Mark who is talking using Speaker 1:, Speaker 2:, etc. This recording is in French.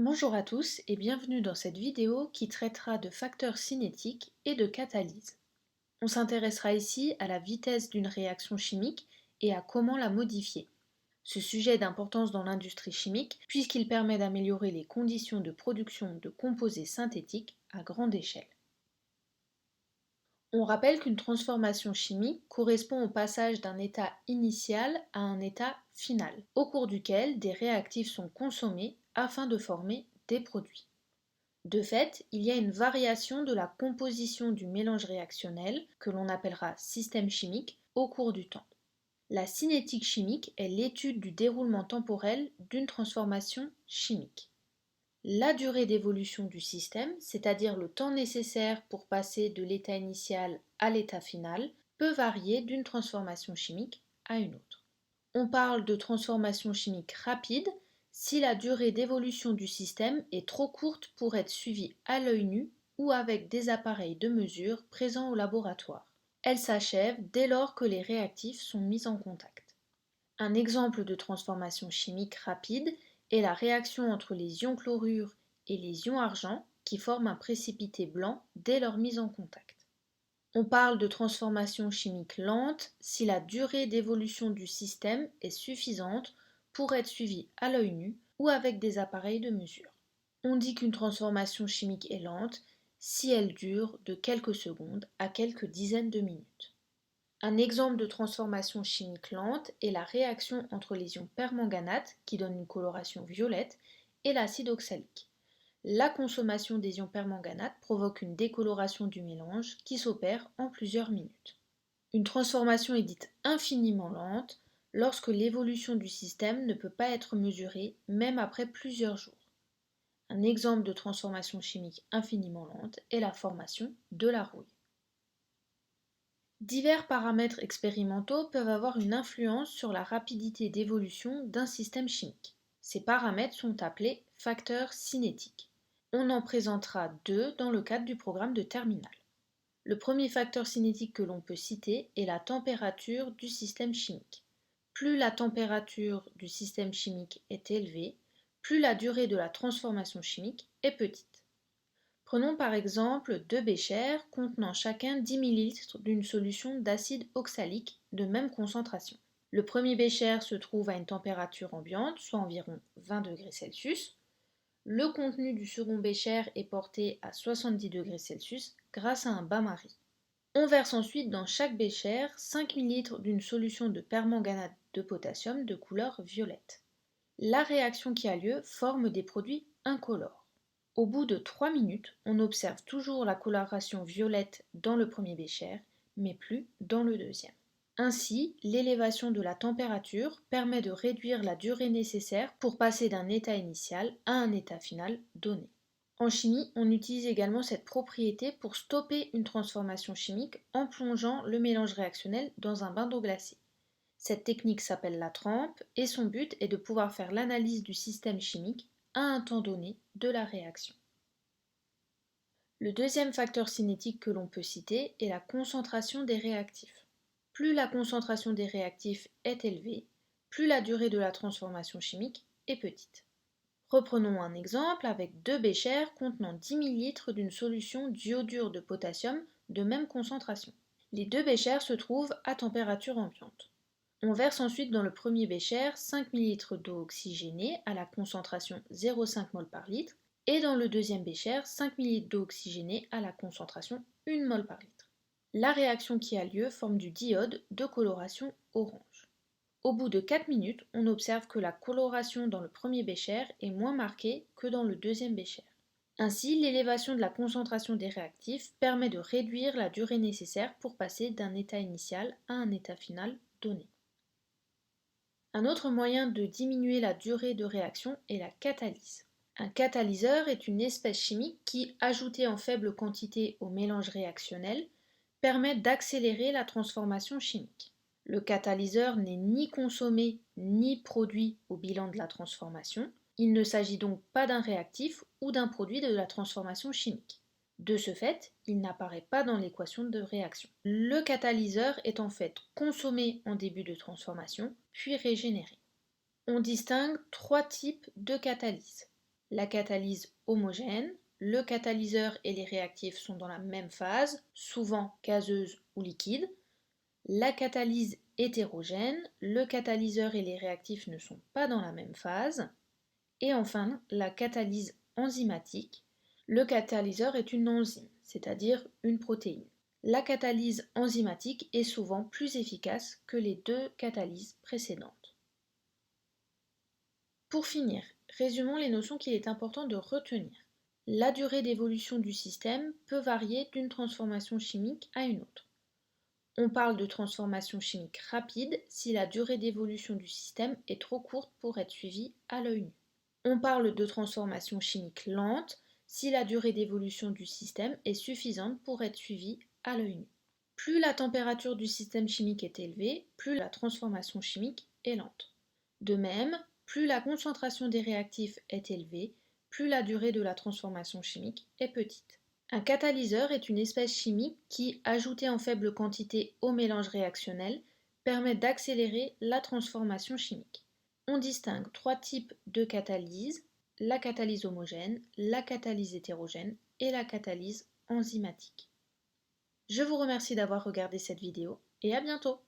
Speaker 1: Bonjour à tous et bienvenue dans cette vidéo qui traitera de facteurs cinétiques et de catalyse. On s'intéressera ici à la vitesse d'une réaction chimique et à comment la modifier. Ce sujet est d'importance dans l'industrie chimique puisqu'il permet d'améliorer les conditions de production de composés synthétiques à grande échelle. On rappelle qu'une transformation chimique correspond au passage d'un état initial à un état final, au cours duquel des réactifs sont consommés afin de former des produits. De fait, il y a une variation de la composition du mélange réactionnel, que l'on appellera système chimique, au cours du temps. La cinétique chimique est l'étude du déroulement temporel d'une transformation chimique. La durée d'évolution du système, c'est-à-dire le temps nécessaire pour passer de l'état initial à l'état final, peut varier d'une transformation chimique à une autre. On parle de transformation chimique rapide si la durée d'évolution du système est trop courte pour être suivie à l'œil nu ou avec des appareils de mesure présents au laboratoire. Elle s'achève dès lors que les réactifs sont mis en contact. Un exemple de transformation chimique rapide est la réaction entre les ions chlorure et les ions argent qui forment un précipité blanc dès leur mise en contact. On parle de transformation chimique lente si la durée d'évolution du système est suffisante pour être suivie à l'œil nu ou avec des appareils de mesure. On dit qu'une transformation chimique est lente si elle dure de quelques secondes à quelques dizaines de minutes. Un exemple de transformation chimique lente est la réaction entre les ions permanganate, qui donne une coloration violette, et l'acide oxalique. La consommation des ions permanganate provoque une décoloration du mélange qui s'opère en plusieurs minutes. Une transformation est dite infiniment lente lorsque l'évolution du système ne peut pas être mesurée même après plusieurs jours. Un exemple de transformation chimique infiniment lente est la formation de la rouille. Divers paramètres expérimentaux peuvent avoir une influence sur la rapidité d'évolution d'un système chimique. Ces paramètres sont appelés facteurs cinétiques. On en présentera deux dans le cadre du programme de terminale. Le premier facteur cinétique que l'on peut citer est la température du système chimique. Plus la température du système chimique est élevée, plus la durée de la transformation chimique est petite. Prenons par exemple deux béchers contenant chacun 10 ml d'une solution d'acide oxalique de même concentration. Le premier bécher se trouve à une température ambiante, soit environ 20 degrés Celsius. Le contenu du second bécher est porté à 70 degrés Celsius grâce à un bain-marie. On verse ensuite dans chaque bécher 5 ml d'une solution de permanganate de potassium de couleur violette. La réaction qui a lieu forme des produits incolores. Au bout de 3 minutes, on observe toujours la coloration violette dans le premier bécher, mais plus dans le deuxième. Ainsi, l'élévation de la température permet de réduire la durée nécessaire pour passer d'un état initial à un état final donné. En chimie, on utilise également cette propriété pour stopper une transformation chimique en plongeant le mélange réactionnel dans un bain d'eau glacée. Cette technique s'appelle la trempe et son but est de pouvoir faire l'analyse du système chimique à un temps donné de la réaction. Le deuxième facteur cinétique que l'on peut citer est la concentration des réactifs. Plus la concentration des réactifs est élevée, plus la durée de la transformation chimique est petite. Reprenons un exemple avec deux béchers contenant 10 ml d'une solution d'iodure de potassium de même concentration. Les deux béchers se trouvent à température ambiante. On verse ensuite dans le premier bécher 5 ml d'eau oxygénée à la concentration 0,5 mol par litre et dans le deuxième bécher 5 ml d'eau oxygénée à la concentration 1 mol par litre. La réaction qui a lieu forme du diode de coloration orange. Au bout de 4 minutes, on observe que la coloration dans le premier bécher est moins marquée que dans le deuxième bécher. Ainsi, l'élévation de la concentration des réactifs permet de réduire la durée nécessaire pour passer d'un état initial à un état final donné. Un autre moyen de diminuer la durée de réaction est la catalyse. Un catalyseur est une espèce chimique qui, ajoutée en faible quantité au mélange réactionnel, permet d'accélérer la transformation chimique. Le catalyseur n'est ni consommé ni produit au bilan de la transformation. Il ne s'agit donc pas d'un réactif ou d'un produit de la transformation chimique. De ce fait, il n'apparaît pas dans l'équation de réaction. Le catalyseur est en fait consommé en début de transformation, puis régénéré. On distingue trois types de catalyse. La catalyse homogène, le catalyseur et les réactifs sont dans la même phase, souvent gazeuse ou liquide. La catalyse hétérogène, le catalyseur et les réactifs ne sont pas dans la même phase. Et enfin, la catalyse enzymatique. Le catalyseur est une enzyme, c'est-à-dire une protéine. La catalyse enzymatique est souvent plus efficace que les deux catalyses précédentes. Pour finir, résumons les notions qu'il est important de retenir. La durée d'évolution du système peut varier d'une transformation chimique à une autre. On parle de transformation chimique rapide si la durée d'évolution du système est trop courte pour être suivie à l'œil nu. On parle de transformation chimique lente si la durée d'évolution du système est suffisante pour être suivie à l'œil nu. Plus la température du système chimique est élevée, plus la transformation chimique est lente. De même, plus la concentration des réactifs est élevée, plus la durée de la transformation chimique est petite. Un catalyseur est une espèce chimique qui, ajoutée en faible quantité au mélange réactionnel, permet d'accélérer la transformation chimique. On distingue trois types de catalyse, la catalyse homogène, la catalyse hétérogène et la catalyse enzymatique. Je vous remercie d'avoir regardé cette vidéo et à bientôt!